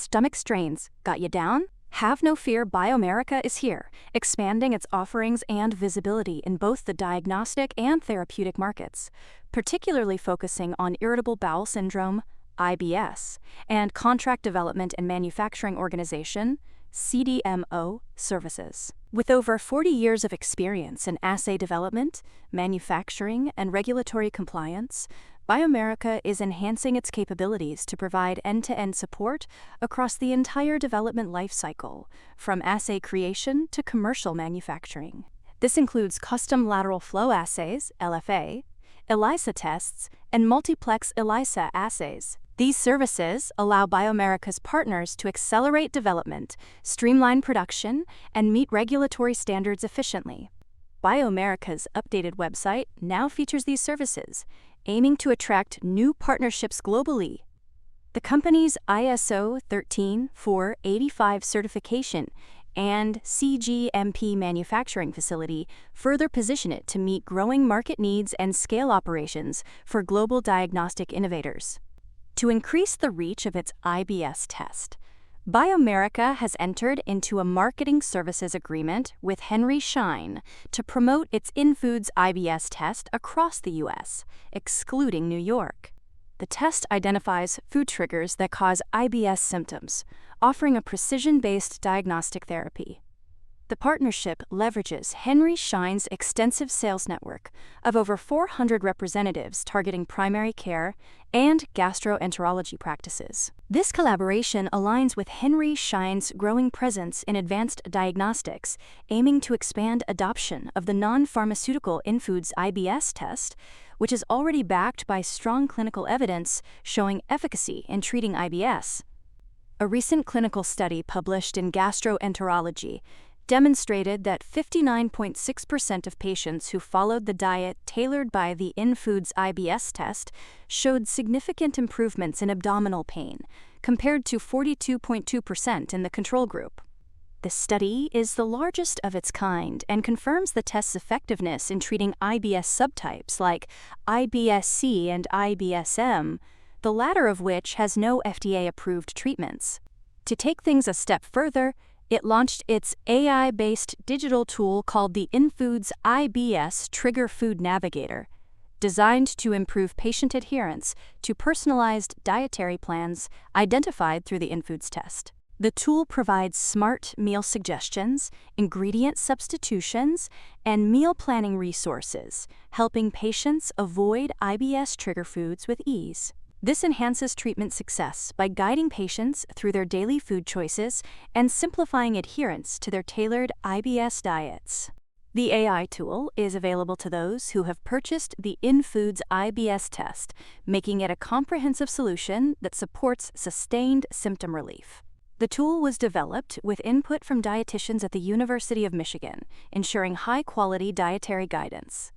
stomach strains got you down? Have no fear, Biomerica is here, expanding its offerings and visibility in both the diagnostic and therapeutic markets, particularly focusing on irritable bowel syndrome, IBS, and contract development and manufacturing organization, CDMO, services. With over 40 years of experience in assay development, manufacturing, and regulatory compliance, Biomerica is enhancing its capabilities to provide end-to-end support across the entire development lifecycle, from assay creation to commercial manufacturing. This includes custom lateral flow assays, LFA, ELISA tests, and multiplex ELISA assays. These services allow Biomerica's partners to accelerate development, streamline production, and meet regulatory standards efficiently. Biomerica's updated website now features these services, aiming to attract new partnerships globally. The company's ISO 13485 certification and CGMP manufacturing facility further position it to meet growing market needs and scale operations for global diagnostic innovators. To increase the reach of its IBS test, Biomerica has entered into a marketing services agreement with Henry Schein to promote its InFoods IBS test across the U.S., excluding New York. The test identifies food triggers that cause IBS symptoms, offering a precision-based diagnostic therapy. The partnership leverages Henry Schein's extensive sales network of over 400 representatives targeting primary care and gastroenterology practices. This collaboration aligns with Henry Schein's growing presence in advanced diagnostics, aiming to expand adoption of the non-pharmaceutical InFoods IBS test, which is already backed by strong clinical evidence showing efficacy in treating IBS. A recent clinical study published in Gastroenterology demonstrated that 59.6% of patients who followed the diet tailored by the InFoods IBS test showed significant improvements in abdominal pain, compared to 42.2% in the control group. The study is the largest of its kind and confirms the test's effectiveness in treating IBS subtypes like IBS-C and IBS-M, the latter of which has no FDA-approved treatments. To take things a step further, it launched its AI-based digital tool called the InFoods IBS Trigger Food Navigator, designed to improve patient adherence to personalized dietary plans identified through the InFoods test. The tool provides smart meal suggestions, ingredient substitutions, and meal planning resources, helping patients avoid IBS trigger foods with ease. This enhances treatment success by guiding patients through their daily food choices and simplifying adherence to their tailored IBS diets. The AI tool is available to those who have purchased the InFoods IBS test, making it a comprehensive solution that supports sustained symptom relief. The tool was developed with input from dietitians at the University of Michigan, ensuring high-quality dietary guidance.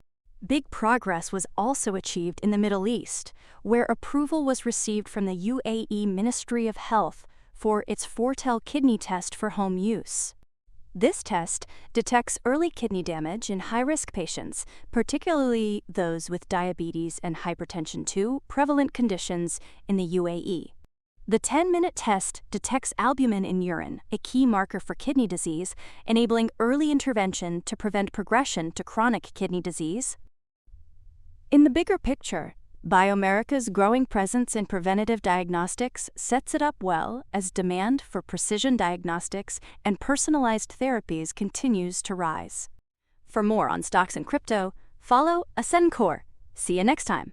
Big progress was also achieved in the Middle East, where approval was received from the UAE Ministry of Health for its Fortel kidney test for home use. This test detects early kidney damage in high-risk patients, particularly those with diabetes and hypertension, two prevalent conditions in the UAE. The 10-minute test detects albumin in urine, a key marker for kidney disease, enabling early intervention to prevent progression to chronic kidney disease. In the bigger picture, Biomerica's growing presence in preventative diagnostics sets it up well as demand for precision diagnostics and personalized therapies continues to rise. For more on stocks and crypto, follow Ascencore. See you next time.